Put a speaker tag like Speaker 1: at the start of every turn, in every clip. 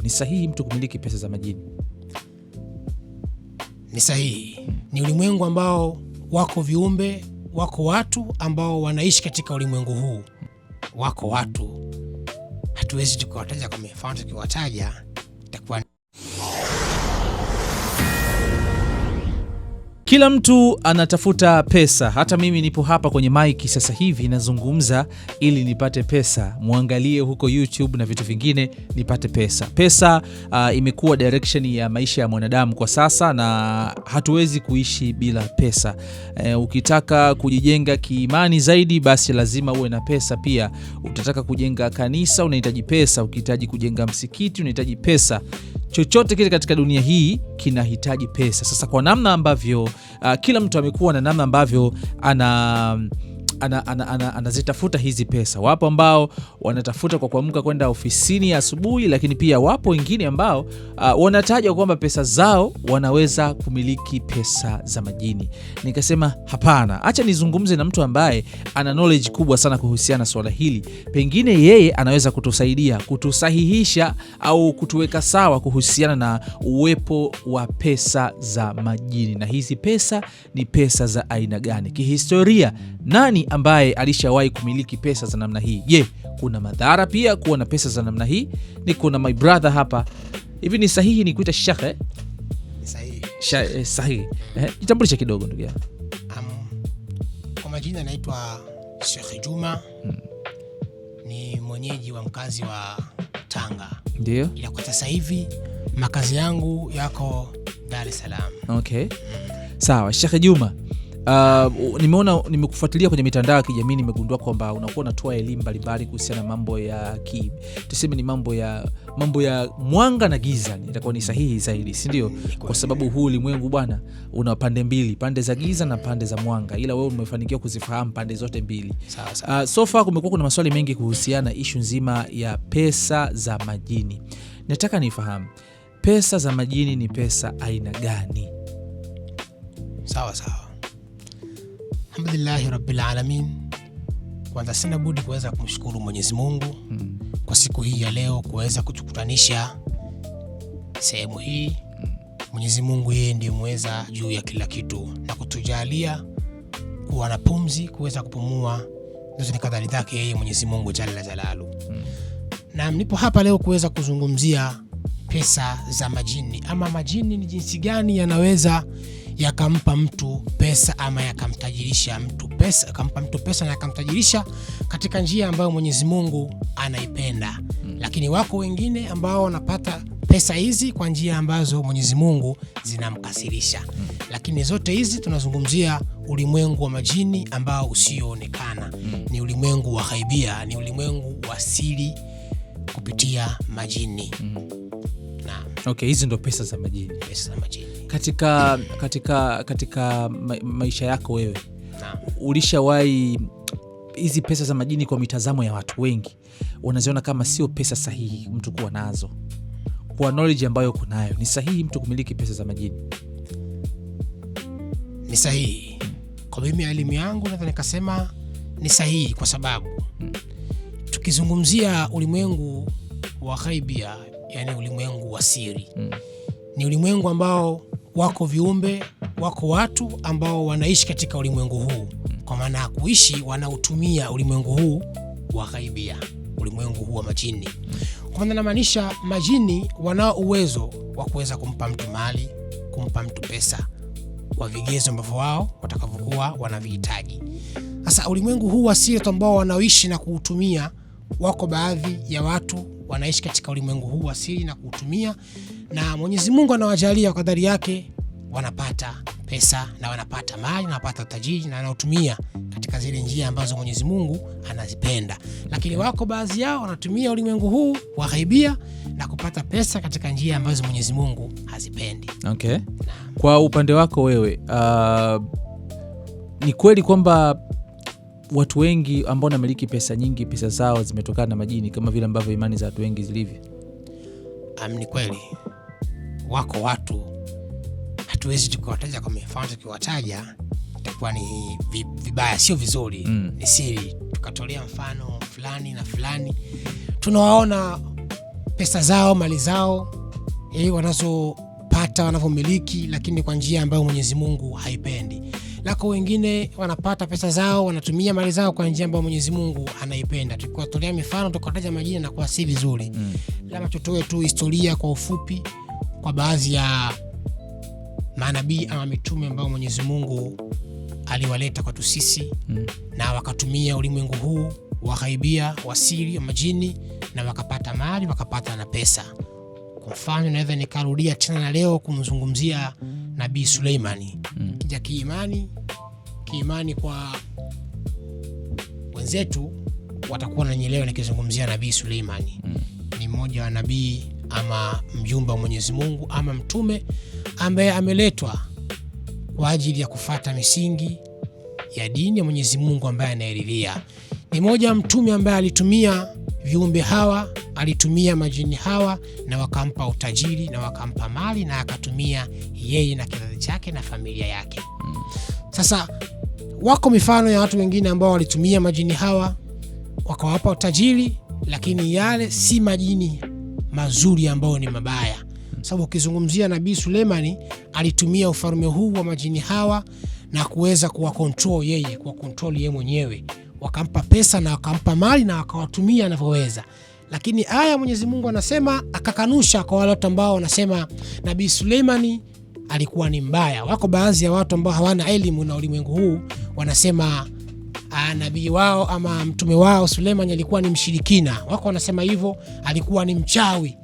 Speaker 1: Ni sahihi mtu kumiliki pesa za majini?
Speaker 2: Ni sahihi. Ni ulimwengu ambao wako viumbe, wako watu ambao wanaishi katika ulimwengu huu. Wako watu, hatuwezi tukawataja kwa mifano, tukiwataja itakuwa.
Speaker 1: Kila mtu anatafuta pesa. Hata mimi nipo hapa kwenye mic sasa hivi nazungumza ili nipate pesa. Muangalie huko YouTube na vitu vingine nipate pesa. Pesa imekuwa direction ya maisha ya mwanadamu kwa sasa, na hatuwezi kuishi bila pesa. Ukitaka kujijenga kiimani zaidi, basi lazima uwe na pesa pia. Utataka kujenga kanisa, unahitaji pesa. Ukihitaji kujenga msikiti, unahitaji pesa. Chochote kile katika dunia hii kinahitaji pesa. Sasa kwa namna ambavyo kila mtu amekuwa na namna ambavyo anazitafuta hizi pesa. Wapo ambao wanatafuta kwa kuamka kwenda ofisini asubuhi, lakini pia wapo wengine ambao wanataja kwamba pesa zao wanaweza kumiliki pesa za majini. Nikasema hapana, acha nizungumze na mtu ambaye ana knowledge kubwa sana kuhusiana na swala hili. Pengine yeye anaweza kutusaidia, kutusahihisha au kutuweka sawa kuhusiana na uwepo wa pesa za majini. Na hizi pesa ni pesa za aina gani? Kihistoria, nani ambaye alishawahi kumiliki pesa za namna hii? Je, kuna madhara pia kuwa na pesa za namna hii? Niko na my brother hapa. Hivi ni sahihi ni kuita shekhe?
Speaker 2: Sahihi.
Speaker 1: Sahihi. Jitambulishe kidogo ndugu yangu.
Speaker 2: Kwa majina naitwa Sheikh Juma. Ni mwenyeji wa mkazi wa Tanga.
Speaker 1: Ndio.
Speaker 2: Ila kwa sasa hivi makazi yangu yako Dar es Salaam.
Speaker 1: Okay. Sawa, Sheikh Juma. Nimeona, nimekufuatilia kwenye mitandao ya kijamii, nimegundua kwamba unakuwa unatoa elimu mbalimbali kuhusiana na mambo ya tuseme ni mambo ya mwanga na giza. Itakuwa ni sahihi zaidi, si ndio? Kwa sababu huu ulimwengu bwana una pande mbili, pande za giza na pande za mwanga, ila wewe umefanikiwa kuzifahamu pande zote mbili. So far kumekuwa kuna maswali mengi kuhusiana na issue nzima ya pesa za majini. Nataka nifahamu, pesa za majini ni pesa aina gani?
Speaker 2: Sawa. Alhamdulillahi Rabbil Alamin. Kwanza sina budi kuweza kumshukuru Mwenyezi Mungu kwa siku hii ya leo, kuweza kutukutanisha sehemu hii. Mwenyezi Mungu yeye ndiye muweza juu ya kila kitu, na kutujalia kuwa na pumzi, kuweza kupumua, zote ni kadari zake yeye Mwenyezi Mungu Jalla Jalalu. Na nipo hapa leo kuweza kuzungumzia pesa za majini, ama majini ni jinsi gani yanaweza yakampa mtu pesa ama yakamtajirisha mtu pesa, akampa mtu pesa na yakamtajirisha katika njia ambayo Mwenyezi Mungu anaipenda. Lakini wako wengine ambao wanapata pesa hizi kwa njia ambazo Mwenyezi Mungu zinamkasirisha. Lakini zote hizi tunazungumzia ulimwengu wa majini ambao usioonekana. Ni ulimwengu wa ghaibia, ni ulimwengu wa siri kupitia majini.
Speaker 1: Okay, hizi ndo pesa za majini.
Speaker 2: Pesa za majini.
Speaker 1: Katika maisha yako wewe, ulishawahi hizi pesa za majini kwa mitazamo ya watu wengi wanaziona kama sio pesa sahihi mtu kuwa nazo? Kwa knowledge ambayo uko nayo, ni sahihi mtu kumiliki pesa za majini?
Speaker 2: Ni sahihi. Kwa mimi elimu yangu naweza nikasema ni sahihi, kwa sababu tukizungumzia ulimwengu wa ghaibia, yani ulimwengu wa siri, ni ulimwengu ambao wako viumbe, wako watu ambao wanaishi katika ulimwengu huu. Kwa maana ya kuishi, wanautumia ulimwengu huu wa ghaibia, ulimwengu huu wa majini. Kwa maana namaanisha majini wanao uwezo wa kuweza kumpa mtu mali, kumpa mtu pesa kwa vigezo ambavyo wao watakavyokuwa wanavihitaji. Sasa ulimwengu huu wa siri ambao wanaoishi na kuutumia, wako baadhi ya watu wanaishi katika ulimwengu huu wa siri na kuutumia, na Mwenyezi Mungu anawajalia kwa kadari yake, wanapata pesa na wanapata mali na wanapata utajiri na wanautumia katika zile njia ambazo Mwenyezi Mungu anazipenda. Lakini wako baadhi yao wanatumia ulimwengu huu wa ghaibia na kupata pesa katika njia ambazo Mwenyezi Mungu hazipendi.
Speaker 1: Okay. Kwa upande wako wewe, ni kweli kwamba watu wengi ambao wanamiliki pesa nyingi, pesa zao zimetokana na majini kama vile ambavyo imani za watu wengi zilivyo?
Speaker 2: Ni kweli. Wako watu, hatuwezi tukawataja kwa mifano, tukiwataja itakuwa ni vibaya, sio vizuri. Ni siri. Tukatolea mfano fulani na fulani, tunawaona pesa zao, mali zao wanazopata, wanavyomiliki, lakini kwa njia ambayo Mwenyezi Mungu haipendi. Lako wengine wanapata pesa zao, wanatumia mali zao kwa njia ambayo Mwenyezi Mungu anaipenda. Tukiwatolea mifano, tukataja majina na kwa si vizuri. Labda tutoe tu historia kwa ufupi kwa baadhi ya manabii ama mitume ambao Mwenyezi Mungu aliwaleta kwetu sisi na wakatumia ulimwengu huu wa ghaibia, wasiri, majini, na wakapata mali, wakapata na pesa. Kwa mfano naweza nikarudia tena na leo kumzungumzia Nabii Suleimani. Kija kiimani kwa wenzetu watakuwa wananielewa nikizungumzia Nabii Suleimani. Ni mmoja wa nabii ama mjumbe wa Mwenyezi Mungu ama mtume ambaye ameletwa kwa ajili ya kufuata misingi ya dini ya Mwenyezi Mungu ambaye anaridhia. Ni mmoja wa mtume ambaye alitumia viumbe hawa, alitumia majini hawa na wakampa utajiri na wakampa mali na akatumia yeye na kizazi chake na familia yake. Sasa wako mifano ya watu wengine ambao walitumia majini hawa wakawapa utajiri, lakini yale si majini mazuri ambao ni mabaya. Sababu ukizungumzia Nabii Suleimani alitumia ufalme huu wa majini hawa na kuweza kuwakontrol yeye mwenyewe. Wakampa pesa na wakampa mali na wakawatumia anavyoweza. Lakini aya Mwenyezi Mungu anasema, akakanusha kwa wale watu ambao wanasema Nabii Suleimani alikuwa ni mbaya. Wako baadhi ya watu ambao hawana elimu na ulimwengu huu wanasema nabii wao ama mtume wao Suleimani alikuwa ni mshirikina. Wako wanasema hivyo, alikuwa ni mchawi.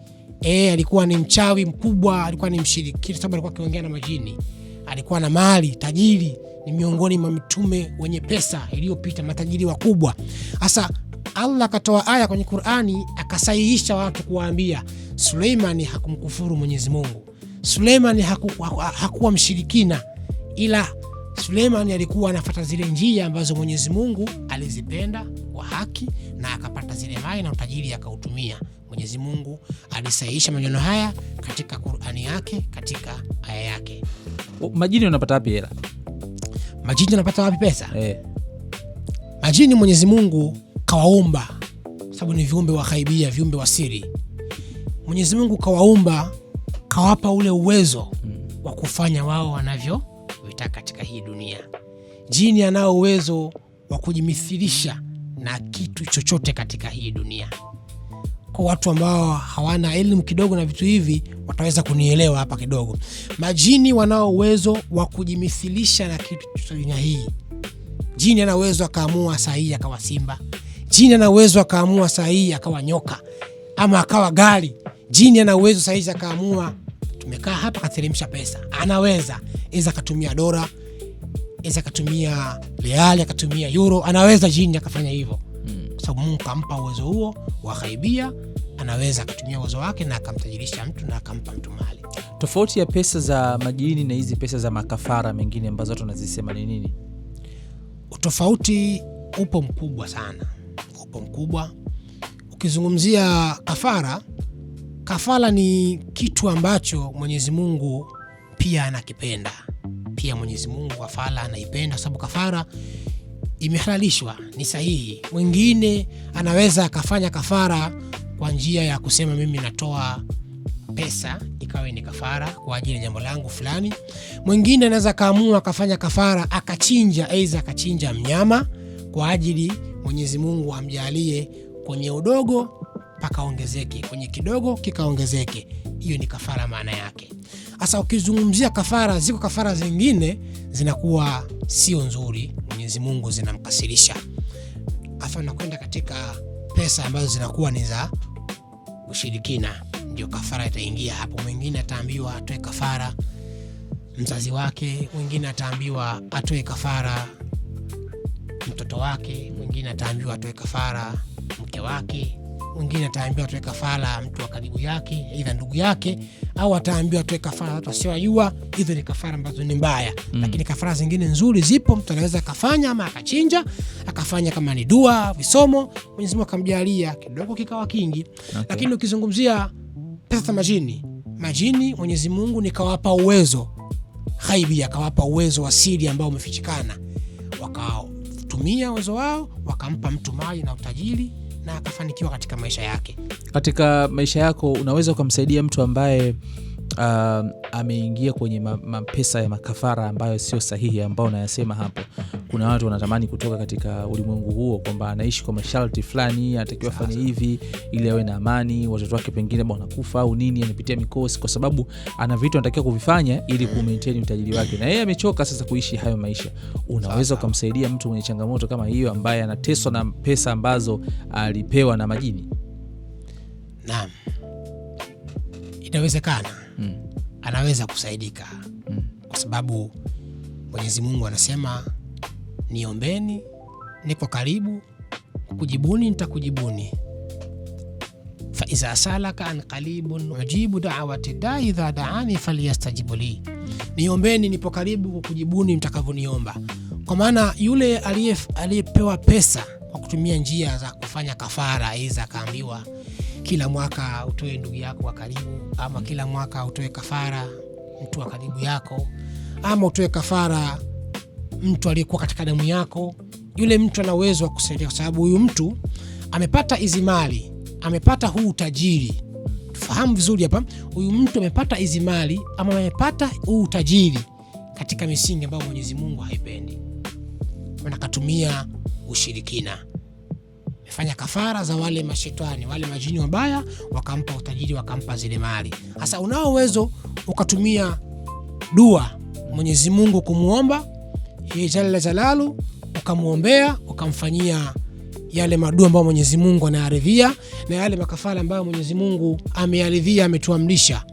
Speaker 2: Alikuwa ni mchawi mkubwa, alikuwa ni mshirikina sababu alikuwa akiongea na majini. Alikuwa na mali, tajiri, ni miongoni mwa mitume wenye pesa iliyopita, matajiri wakubwa. Sasa Allah akatoa aya kwenye Qur'ani akasahihisha watu kuwaambia Suleimani hakumkufuru Mwenyezi Mungu. Suleimani hakuwa mshirikina, ila Suleimani alikuwa anafuata zile njia ambazo Mwenyezi Mungu alizipenda kwa haki na akapata zile mali na utajiri akautumia. Mwenyezi Mungu alisahihisha maneno haya katika Qur'ani yake, katika aya yake.
Speaker 1: Majini wanapata wapi hela?
Speaker 2: Majini wanapata wapi pesa? Majini Mwenyezi Mungu kawaumba, sababu ni viumbe wa ghaibia, viumbe wa siri. Mwenyezi Mungu kawaumba, kawapa ule uwezo wa kufanya wao wanavyotaka katika hii dunia. Jini anao uwezo wa kujimithilisha na kitu chochote katika hii dunia. Kwa watu ambao hawana elimu kidogo na vitu hivi wataweza kunielewa hapa kidogo. Majini wanao uwezo wa kujimithilisha na kitu cha dunia hii. Jini ana uwezo akaamua saa hii akawa simba. Jini ana uwezo akaamua saa hii akawa nyoka ama akawa gari. Jini ana uwezo saa hii akaamua tumekaa hapa kateremsha pesa. Anaweza akatumia dola, akatumia real, akatumia euro, anaweza jini akafanya hivyo. Sababu Mungu kampa uwezo huo wa ghaibia, anaweza akatumia uwezo wake na akamtajirisha mtu na akampa mtu mali.
Speaker 1: Tofauti ya pesa za majini na hizi pesa za makafara mengine ambazo watu wanazisema ni nini?
Speaker 2: Utofauti upo mkubwa sana. Upo mkubwa. Ukizungumzia kafara ni kitu ambacho Mwenyezi Mungu pia anakipenda. Pia Mwenyezi Mungu kafara anaipenda sababu kafara imehalalishwa, ni sahihi. Mwingine anaweza akafanya kafara kwa njia ya kusema mimi natoa pesa ikawe ni kafara kwa ajili ya jambo langu fulani. Mwingine anaweza kaamua akafanya kafara akachinja mnyama kwa ajili Mwenyezi Mungu amjalie kwenye udogo pakaongezeke, kwenye kidogo kikaongezeke. Hiyo ni kafara maana yake. Sasa ukizungumzia kafara, ziko kafara zingine zinakuwa sio nzuri, Mwenyezi Mungu zinamkasirisha. Afa nakwenda katika pesa ambazo zinakuwa ni za ushirikina, ndio kafara itaingia hapo. Mwingine ataambiwa atoe kafara mzazi wake, mwingine ataambiwa atoe kafara mtoto wake, mwingine ataambiwa atoe kafara mke wake, mwingine ataambiwa atoe kafara mtu wa karibu yake, aidha ndugu yake, au ataambiwa atoe kafara watu wasiojua. Hizo ni kafara ambazo ni mbaya. Lakini kafara zingine nzuri zipo, mtu anaweza kafanya ama akachinja, akafanya kama ni dua, visomo, Mwenyezi Mungu akamjalia kidogo kikawa kingi. Lakini ukizungumzia pesa za majini Mwenyezi Mungu nikawapa uwezo ghaibi, akawapa uwezo wa siri ambao umefichikana. Wakatumia uwezo wao, wakampa mtu mali na utajiri na akafanikiwa katika maisha yake.
Speaker 1: Katika maisha yako unaweza ukamsaidia mtu ambaye ameingia kwenye pesa ya makafara ambayo sio sahihi, ambao unayasema hapo. Kuna watu wanatamani kutoka katika ulimwengu huo, kwamba anaishi kwa masharti fulani, anatakiwa fanye hivi ili awe na amani, watoto wake pengine wanakufa au nini, anapitia mikosi kwa sababu ana vitu anatakiwa kuvifanya ili kumaintain utajiri wake, na yeye amechoka sasa kuishi hayo maisha. Unaweza ukamsaidia mtu mwenye changamoto kama hiyo, ambaye anateswa na pesa ambazo alipewa na majini?
Speaker 2: Naam, inawezekana. Anaweza kusaidika kwa sababu Mwenyezi Mungu anasema, niombeni, niko karibu kujibuni, nitakujibuni. Fa iza salaka an qalibun ujibu da'wati da'i idha da'ani falyastajibu li. Niombeni, nipo karibu kukujibuni mtakavyoniomba. Kwa maana yule aliyepewa pesa kwa kutumia njia za kufanya kafara, aidha kaambiwa kila mwaka utoe ndugu yako wa karibu, ama kila mwaka utoe kafara mtu wa karibu yako, ama utoe kafara mtu aliyekuwa katika damu yako, yule mtu ana uwezo wa kusaidia, kwa sababu huyu mtu amepata hizi mali, amepata huu utajiri. Tufahamu vizuri hapa, huyu mtu amepata hizi mali ama amepata huu utajiri katika misingi ambayo Mwenyezi Mungu haipendi. Wanakatumia ushirikina, fanya kafara za wale mashetani, wale majini wabaya, wakampa utajiri, wakampa zile mali. Sasa unao uwezo ukatumia dua Mwenyezi Mungu kumuomba yeye jalla jalalu, ukamuombea, ukamfanyia yale madua ambayo Mwenyezi Mungu anayaridhia, na yale makafara ambayo Mwenyezi Mungu ameyaridhia, ametuamrisha.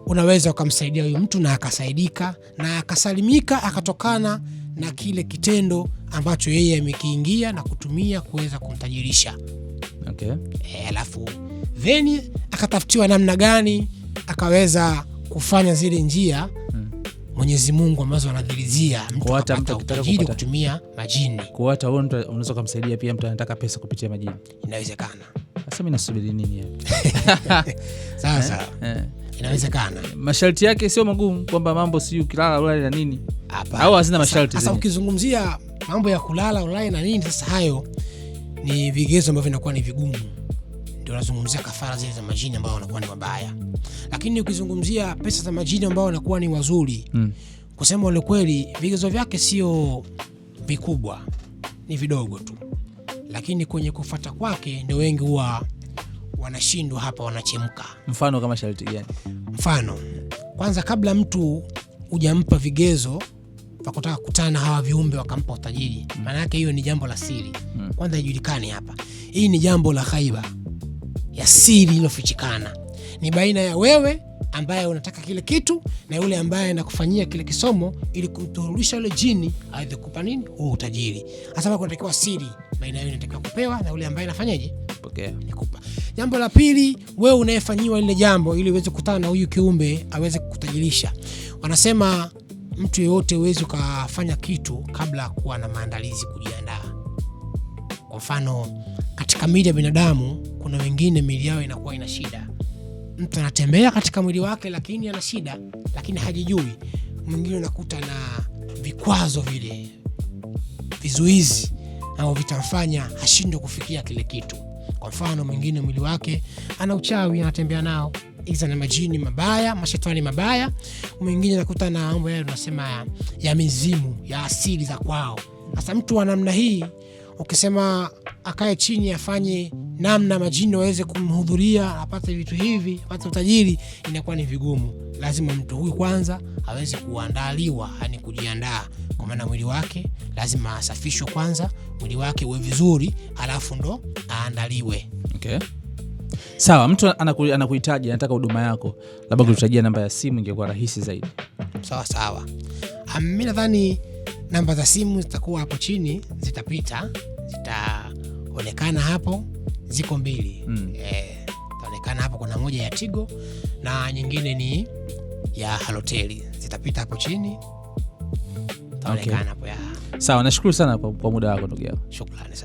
Speaker 2: Unaweza ukamsaidia huyu mtu na akasaidika na akasalimika, akatokana na kile kitendo ambacho yeye amekiingia na kutumia kuweza kumtajirisha.
Speaker 1: Okay.
Speaker 2: Alafu then akatafutiwa namna gani akaweza kufanya zile njia Mwenyezi Mungu ambazo anadhilizia mtu kupata utajiri kutumia majini.
Speaker 1: Kwa hata wewe unaweza kumsaidia pia mtu anataka pesa kupitia majini.
Speaker 2: Inawezekana.
Speaker 1: Sasa mimi nasubiri nini hapa?
Speaker 2: Sasa inawezekana.
Speaker 1: Masharti yake sio magumu, kwamba mambo si ukilala ulale na nini.
Speaker 2: Hapa.
Speaker 1: Au hazina masharti.
Speaker 2: Sasa ukizungumzia mambo ya kulala ulale na nini, sasa hayo ni vigezo ambavyo vinakuwa ni vigumu. Ndio unazungumzia kafara zile za majini ambao wanakuwa ni mabaya. Lakini ukizungumzia pesa za majini ambao wanakuwa ni wazuri, kusema ule kweli, vigezo vyake sio vikubwa, ni vidogo tu. Lakini kwenye kufuata kwake ndio wengi huwa wanashindwa hapa, wanachemka.
Speaker 1: Mfano kama sharti gani?
Speaker 2: Mfano, kwanza kabla mtu hujampa vigezo vya kutaka kukutana hawa viumbe wakampa utajiri, maana yake hiyo ni jambo la siri. Kwanza ijulikane hapa, hii ni jambo la ghaiba, ya siri iliyofichikana. Ni baina ya wewe ambaye unataka kile kitu na yule ambaye anakufanyia kile kisomo ili kumturudisha yule jini aidha kukupa nini huo utajiri. Hasa hapo kunatakiwa siri baina yao, inatakiwa kupewa na yule ambaye anafanyaje,
Speaker 1: pokea,
Speaker 2: nikupa. Jambo la pili, wewe unayefanyiwa ile jambo ili uweze kukutana na huyu kiumbe aweze kukutajirisha. Wanasema mtu yeyote uweze kufanya kitu kabla kuwa na maandalizi, kujiandaa. Kwa mfano, katika miili ya binadamu kuna wengine miili yao inakuwa ina shida. Mtu anatembea katika mwili wake lakini ana shida, lakini hajijui. Mwingine unakuta na vikwazo vile, vizuizi au vitamfanya ashindwe kufikia kile kitu. Kwa mfano, mwingine mwili wake ana uchawi, anatembea nao, iza na majini mabaya, mashetani mabaya. Mwingine anakuta na mambo yale tunasema ya mizimu, ya asili za kwao. Sasa mtu wa namna hii ukisema akae chini afanye namna majini waweze kumhudhuria apate vitu hivi, apate utajiri, inakuwa ni vigumu. Lazima mtu huyu kwanza aweze kuandaliwa, yani kujiandaa, kwa maana mwili wake lazima asafishwe kwanza, mwili wake uwe vizuri, alafu ndo aandaliwe.
Speaker 1: Okay. Sawa, mtu anakuhitaji, anataka huduma yako, labda kututajia namba ya simu, ingekuwa rahisi zaidi.
Speaker 2: Sawa. Mimi nadhani namba za simu zitakuwa hapo chini, zitapita, zitaonekana hapo, ziko mbili. Zitaonekana hapo, kuna moja ya Tigo na nyingine ni ya Halotel. Zitapita hapo chini, zitaonekana hapo ya.
Speaker 1: Sawa, nashukuru sana kwa muda wako ndugu yangu.
Speaker 2: Shukrani sana.